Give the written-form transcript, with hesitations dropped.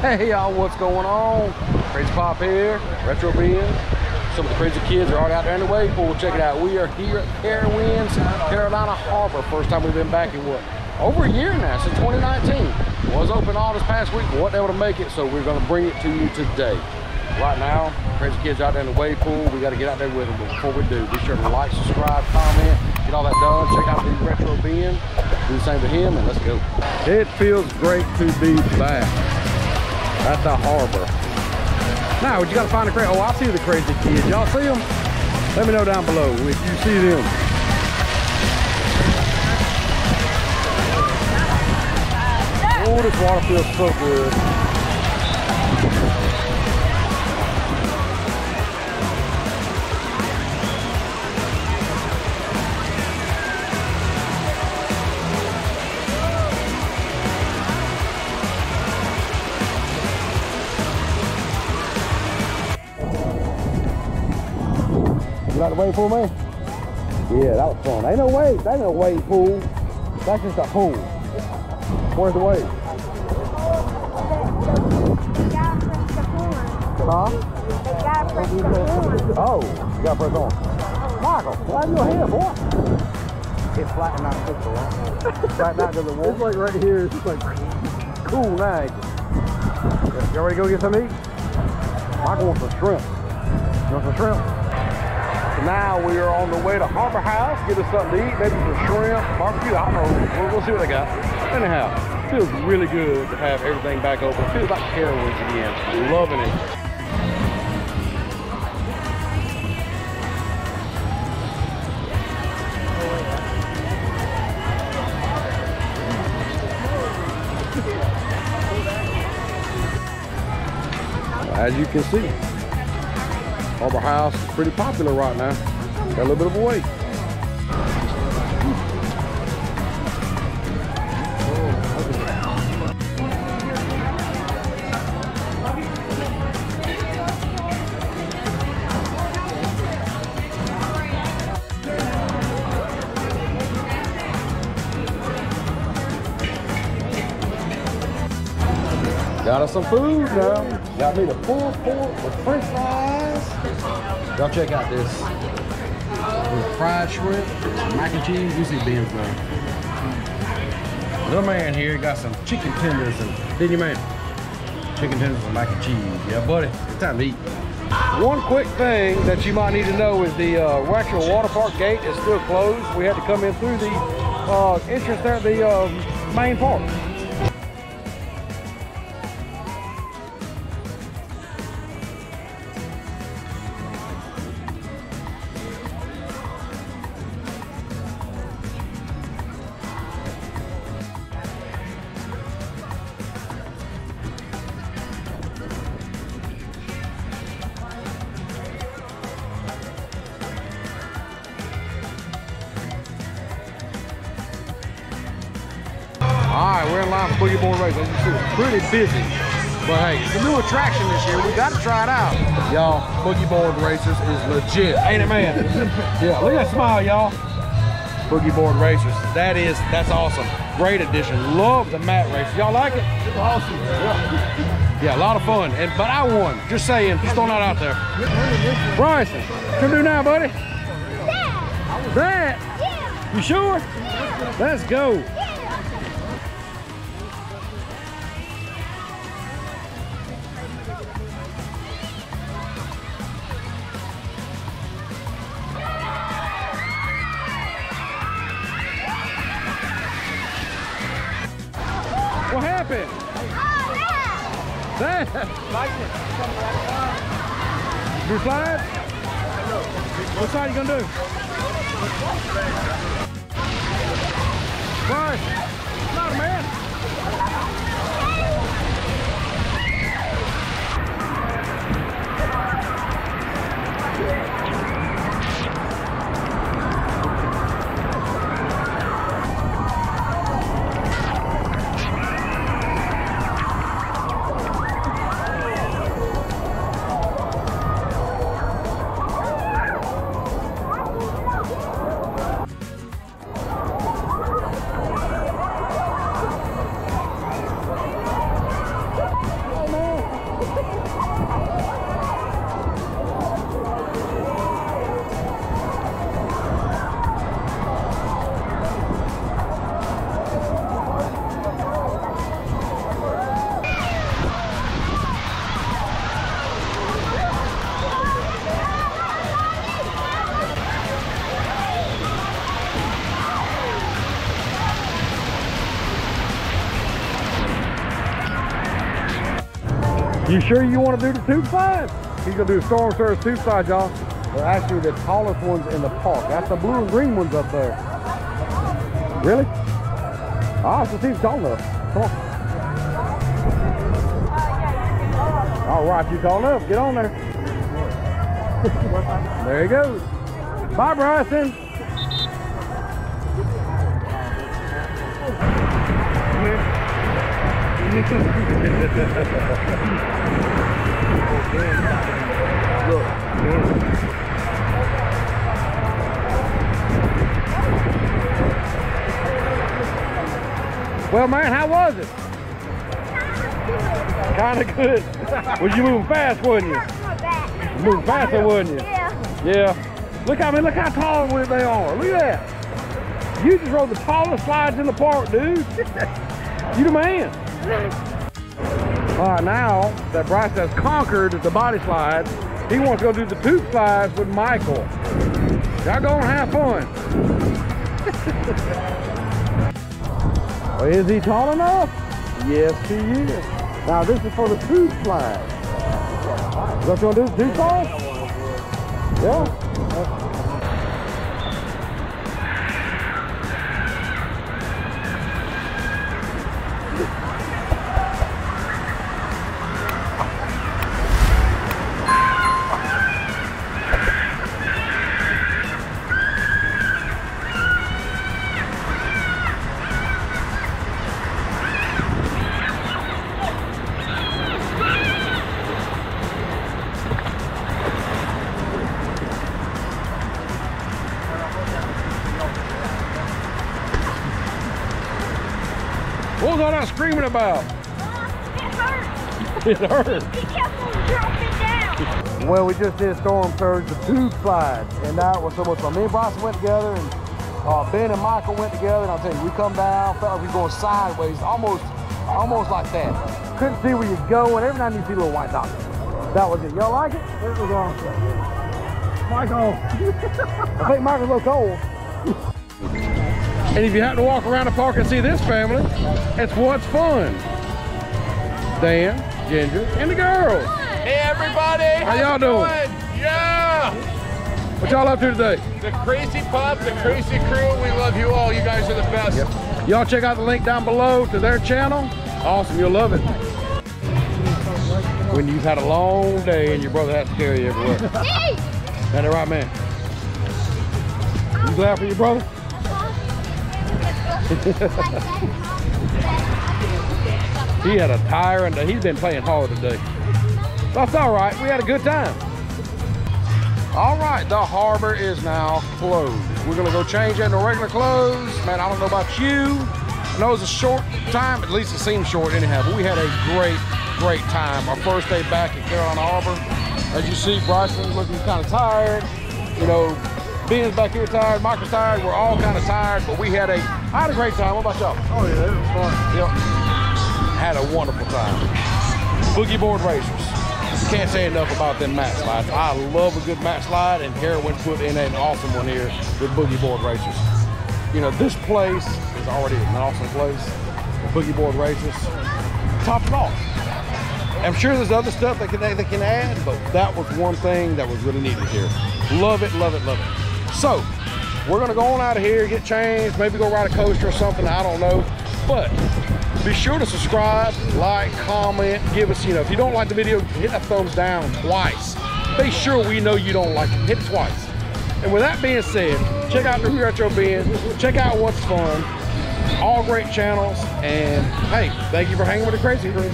Hey y'all, what's going on? Crazy Pop here, Retro Ben. Some of the crazy kids are already out there in the wave pool. Check it out. We are here at Carowinds Carolina Harbor. First time we've been back in what? Over a year now, since 2019. Was open all this past week, but wasn't able to make it, so we're gonna bring it to you today. Right now, crazy kids out there in the wave pool. We got to get out there with them. But before we do, be sure to like, subscribe, comment, get all that done. Check out the Retro Ben. Do the same to him, and let's go. It feels great to be back at the harbor. Now, you got to find the crazy. Oh, I see the crazy kids. Y'all see them? Let me know down below if you see them. Oh, this water feels so good. You like the wave pool, man? Yeah, that was fun. Ain't no wave. That ain't no wave pool. That's just a pool. Where's the wave? Huh? Oh, you got to press on. Michael, why are you here, boy? It's flattened out quickly, right? Flattened out because the water. It's like right here. It's just like cool now. You ready to go get some to eat? Michael wants some shrimp. You want some shrimp? So now we are on the way to Harbor House, get us something to eat, maybe some shrimp, barbecue, I don't know, we'll see what they got. Anyhow, it feels really good to have everything back open. It feels like Carowinds again, loving it. As you can see, Harbor House is pretty popular right now. Got a little bit of a wait. Got us some food now. Got me the pulled pork with french fries. Y'all check out this. With fried shrimp, mac and cheese. You see Ben's now. Little man here got some chicken tenders and, didn't you, man? Chicken tenders and mac and cheese. Yeah, buddy, it's time to eat. One quick thing that you might need to know is the actual Waterpark gate is still closed. We had to come in through the entrance there at the main park. Alright, we're in line for Boogie Board Race. As you see, it's pretty busy. But hey, it's a new attraction this year. We got to try it out. Y'all, Boogie Board Racers is legit. Ain't it, man? Yeah, look at that smile, y'all. Boogie Board Racers. That's awesome. Great addition. Love the mat race. Y'all like it? It's awesome. Yeah, a lot of fun. But I won. Just saying. Just throwing that out there. Bryson, what you do now, buddy? That? Yeah. You sure? Let's go. What happened? That? You slide? What side are you gonna do? Right. Not a man. You sure you want to do the tube slide? He's gonna do the storm surge tube slide, y'all. They're actually the tallest ones in the park. That's the blue and green ones up there. Really? Ah, so see, it's tall enough. Come on. All right, you tall enough. Get on there. There he goes. Bye, Bryson. Look. Well, man, how was it? Kind of good. Was you moving fast, wasn't you? Moving faster, wasn't you? Yeah. Yeah. Look how tall they are. Look at that. You just rode the tallest slides in the park, dude. You the man. All right, now that Bryce has conquered the body slide, he wants to go do the tube slides with Michael. Y'all go and have fun. Well, is he tall enough? Yes, he is. Now, this is for the tube slide. Is that what you want to do, the tube slide? Yeah. What was all that screaming about? It hurt. It hurt. He kept on dropping down. Well, we just did storm surge, the tube slide, and that was so much fun. Me and Bryson went together, and Ben and Michael went together, and I'll tell you, we come down, felt like we were going sideways, almost like that. Couldn't see where you go, and every now and then you see little white dots. That was it. Y'all like it? It was awesome. Michael. I think Michael's a little cold. And if you happen to walk around the park and see this family, it's what's fun. Dan, Ginger, and the girls. Hey everybody! How y'all doing? Yeah! What y'all up to today? The Crazy Pup, the Crazy Crew, we love you all. You guys are the best. Yep. Y'all check out the link down below to their channel. Awesome, you'll love it. When you've had a long day and your brother has to carry you everywhere. That the right man? You glad for your brother? He had a tiring day. He's been playing hard today. That's all right. We had a good time. All right, the harbor is now closed. We're gonna go change into regular clothes. Man, I don't know about you. I know it's a short time, at least it seems short anyhow, but we had a great time. Our first day back at Carolina Harbor. As you see, Bryson's looking kind of tired. You know, Ben's back here tired, Michael's tired. We're all kind of tired, but I had a great time. What about y'all? Oh yeah, it was fun. Yep. Had a wonderful time. Boogie board racers. Can't say enough about them mat slides. I love a good mat slide, and Carowinds put in an awesome one here with boogie board racers. You know, this place is already an awesome place. The boogie board racers topped it off. I'm sure there's other stuff they can add, but that was one thing that was really needed here. Love it, love it, love it. So, we're gonna go on out of here, get changed, maybe go ride a coaster or something, I don't know. But be sure to subscribe, like, comment, give us, if you don't like the video, hit that thumbs down twice. Be sure we know you don't like it, hit it twice. And with that being said, check out the theretroben, check out what's fun, all great channels, and hey, thank you for hanging with the Crazy Crew.